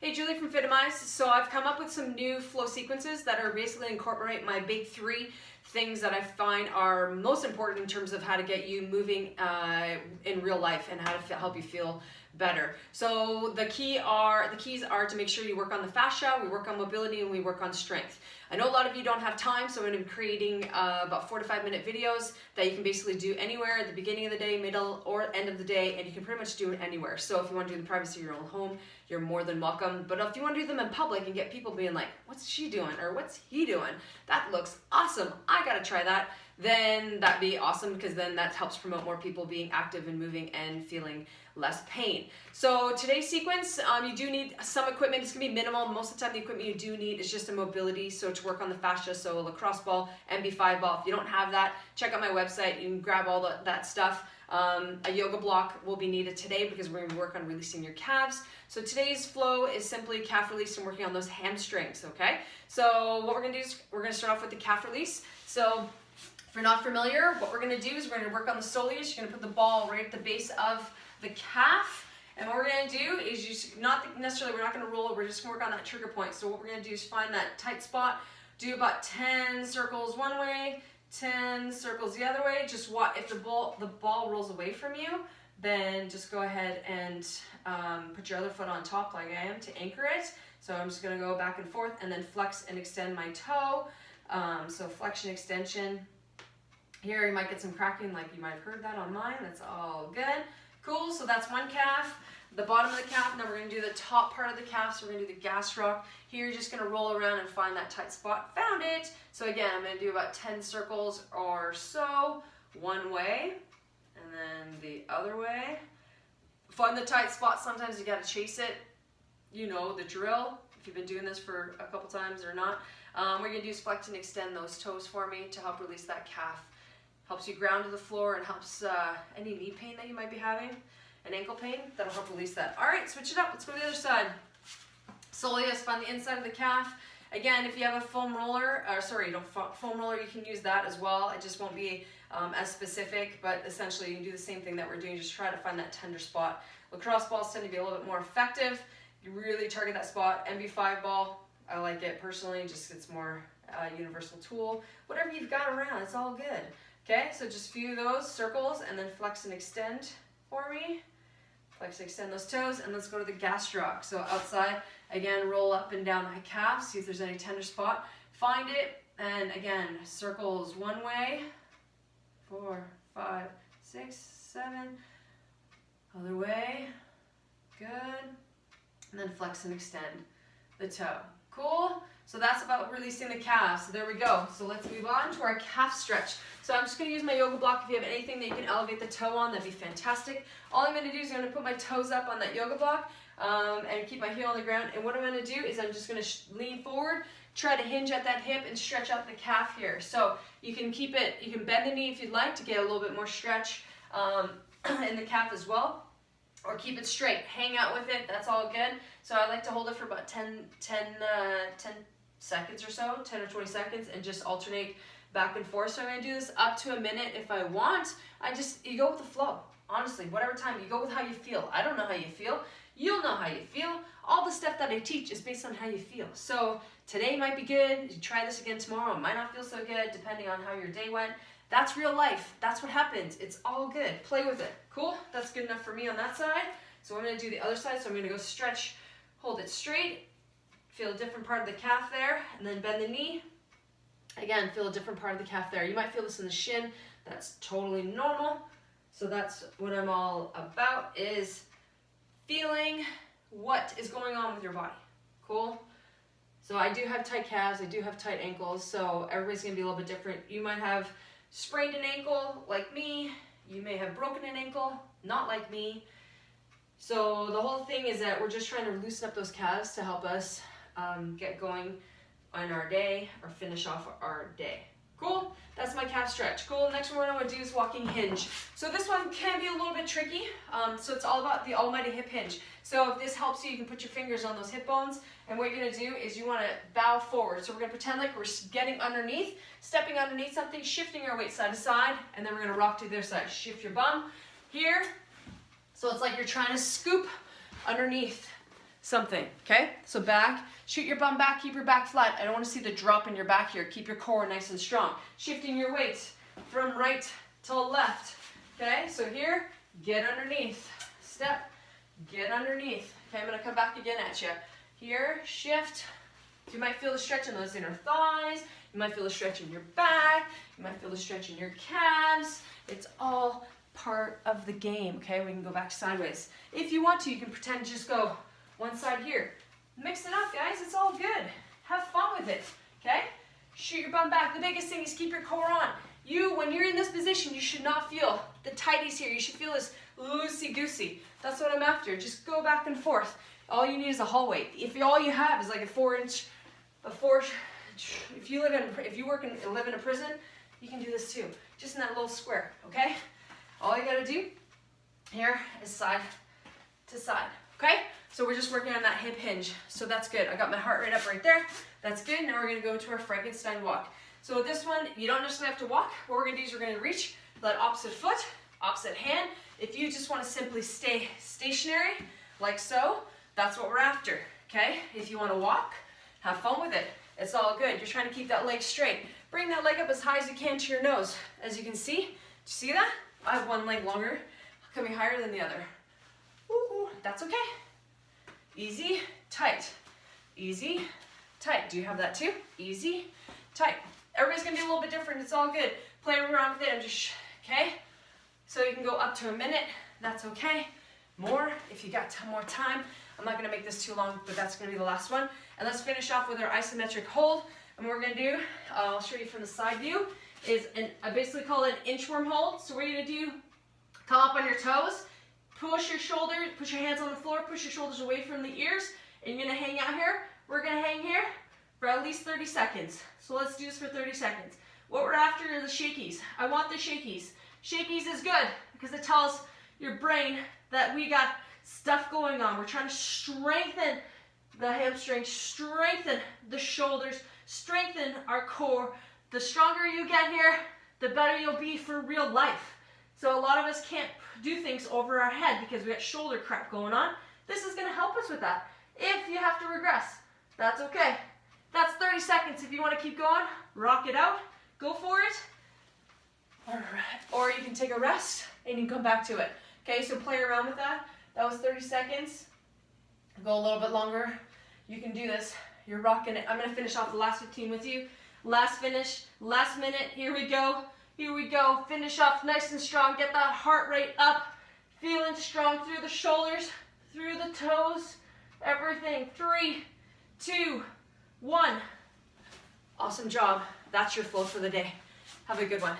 Hey, Julie from Fitimize. So I've come up with some new flow sequences that are basically incorporate my big 3 things that I find are most important in terms of how to get you moving in real life and how to help you feel better. So the keys are to make sure you work on the fascia, we work on mobility, and we work on strength. I know a lot of you don't have time, so I'm going to be creating about 4 to 5 minute videos that you can basically do anywhere at the beginning of the day, middle, or end of the day, and you can pretty much do it anywhere. So if you want to do the privacy of your own home, you're more than welcome. But if you want to do them in public and get people being like, what's she doing? Or what's he doing? That looks awesome. I got to try that. Then that'd be awesome, because then that helps promote more people being active and moving and feeling less pain. So today's sequence, you do need some equipment. It's gonna be minimal. Most of the time the equipment you do need is just a mobility, so to work on the fascia, so a lacrosse ball, MB5 ball. If you don't have that, check out my website. You can grab all that stuff. A yoga block will be needed today because we're gonna work on releasing your calves. So today's flow is simply calf release and working on those hamstrings, okay? So what we're gonna do is we're gonna start off with the calf release. So if you're not familiar, what we're gonna do is we're gonna work on the soleus. You're gonna put the ball right at the base of the calf, and what we're going to do is we're not going to roll, we're just going to work on that trigger point. So what we're going to do is find that tight spot, do about 10 circles one way, 10 circles the other way. Just if the ball rolls away from you, then just go ahead and put your other foot on top like I am to anchor it. So I'm just going to go back and forth and then flex and extend my toe. So flexion, extension. Here you might get some cracking, like you might have heard that on mine. That's all good. Cool, so that's one calf, the bottom of the calf. Now we're going to do the top part of the calf, so we're going to do the gastroc. Here you're just going to roll around and find that tight spot. Found it! So again, I'm going to do about 10 circles or so, one way, and then the other way. Find the tight spot. Sometimes you got to chase it. You know the drill, if you've been doing this for a couple times or not. What you're going to do is flex and extend those toes for me to help release that calf. Helps you ground to the floor and helps any knee pain that you might be having, and ankle pain, that'll help release that. All right, switch it up. Let's go to the other side. Soleus, find the inside of the calf. Again, if you have a foam roller, foam roller, you can use that as well. It just won't be as specific, but essentially you can do the same thing that we're doing. Just try to find that tender spot. Lacrosse balls tend to be a little bit more effective. You really target that spot. MB5 ball, I like it personally. Just it's more universal tool. Whatever you've got around, it's all good. Okay, so just a few of those circles and then flex and extend for me. Flex and extend those toes, and let's go to the gastroc. So outside, again, roll up and down the calf, see if there's any tender spot. Find it, and again, circles one way, 4, 5, 6, 7. Other way, good. And then flex and extend the toe. Cool? So that's about releasing the calf. So there we go. So let's move on to our calf stretch. So I'm just going to use my yoga block. If you have anything that you can elevate the toe on, that'd be fantastic. All I'm going to do is I'm going to put my toes up on that yoga block and keep my heel on the ground. And what I'm going to do is I'm just going to lean forward, try to hinge at that hip and stretch out the calf here. So you can keep it, you can bend the knee if you'd like to get a little bit more stretch in the calf as well. Or keep it straight, hang out with it, that's all good. So I like to hold it for about 10 seconds or so, 10 or 20 seconds, and just alternate back and forth. So I'm gonna do this up to a minute if I want. You go with the flow. Honestly, whatever time, you go with how you feel. I don't know how you feel. You'll know how you feel. All the stuff that I teach is based on how you feel. So today might be good. You try this again tomorrow. It might not feel so good depending on how your day went. That's real life. That's what happens. It's all good. Play with it. Cool? That's good enough for me on that side. So I'm going to do the other side. So I'm going to go stretch, hold it straight, feel a different part of the calf there, and then bend the knee. Again, feel a different part of the calf there. You might feel this in the shin. That's totally normal. So that's what I'm all about, is feeling what is going on with your body. Cool? So I do have tight calves. I do have tight ankles. So everybody's going to be a little bit different. You might have sprained an ankle like me. You may have broken an ankle, not like me. So the whole thing is that we're just trying to loosen up those calves to help us get going on our day or finish off our day. Cool? That's my calf stretch. Cool. Next one I'm going to do is walking hinge. So this one can be a little bit tricky. So it's all about the almighty hip hinge. So if this helps you, you can put your fingers on those hip bones. And what you're going to do is you want to bow forward. So we're going to pretend like we're getting underneath, stepping underneath something, shifting our weight side to side, and then we're going to rock to the other side. Shift your bum here. So it's like you're trying to scoop underneath something, okay? So back, shoot your bum back, keep your back flat. I don't want to see the drop in your back here. Keep your core nice and strong. Shifting your weight from right to left, okay? So here, get underneath, step, get underneath. Okay, I'm gonna come back again at you. Here, shift. You might feel the stretch in those inner thighs. You might feel the stretch in your back. You might feel the stretch in your calves. It's all part of the game, okay? We can go back sideways. If you want to, you can pretend to just go one side here. Mix it up, guys. It's all good. Have fun with it, okay? Shoot your bum back. The biggest thing is keep your core on. When you're in this position, you should not feel the tighties here. You should feel this loosey-goosey. That's what I'm after. Just go back and forth. All you need is a hall weight. If all you have is like if you live in a prison, you can do this too. Just in that little square, okay? All you gotta do here is side to side, okay? So we're just working on that hip hinge. So that's good. I got my heart rate up right there. That's good. Now we're gonna go to our Frankenstein walk. So this one, you don't necessarily have to walk. What we're gonna do is we're gonna reach that opposite foot, opposite hand. If you just wanna simply stay stationary, like so, that's what we're after, okay? If you wanna walk, have fun with it. It's all good. You're trying to keep that leg straight. Bring that leg up as high as you can to your nose. As you can see, do you see that? I have one leg longer, coming higher than the other. Ooh, that's okay. Easy, tight. Easy, tight. Do you have that too? Easy, tight. Everybody's gonna be a little bit different. It's all good. Play around with it. Okay? So you can go up to a minute. That's okay. More, if you got more time. I'm not gonna make this too long, but that's gonna be the last one. And let's finish off with our isometric hold. And what we're gonna do, I'll show you from the side view, is I basically call it an inchworm hold. So what you're gonna do, come up on your toes, push your shoulders, push your hands on the floor, push your shoulders away from the ears, and you're gonna hang out here. We're gonna hang here for at least 30 seconds. So let's do this for 30 seconds. What we're after are the shakies. I want the shakies. Shakies is good because it tells your brain that we got stuff going on. We're trying to strengthen the hamstrings, strengthen the shoulders, strengthen our core. The stronger you get here, the better you'll be for real life. So a lot of us can't do things over our head because we got shoulder crap going on. This is gonna help us with that. If you have to regress, that's okay. That's 30 seconds. If you wanna keep going, rock it out, go for it. All right. Or you can take a rest and you can come back to it. Okay, so play around with that. That was 30 seconds. Go a little bit longer. You can do this. You're rocking it. I'm gonna finish off the last 15 with you. Last finish, last minute. Here we go. Here we go. Finish off nice and strong. Get that heart rate up. Feeling strong through the shoulders, through the toes, everything. 3, 2, 1. Awesome job. That's your flow for the day. Have a good one.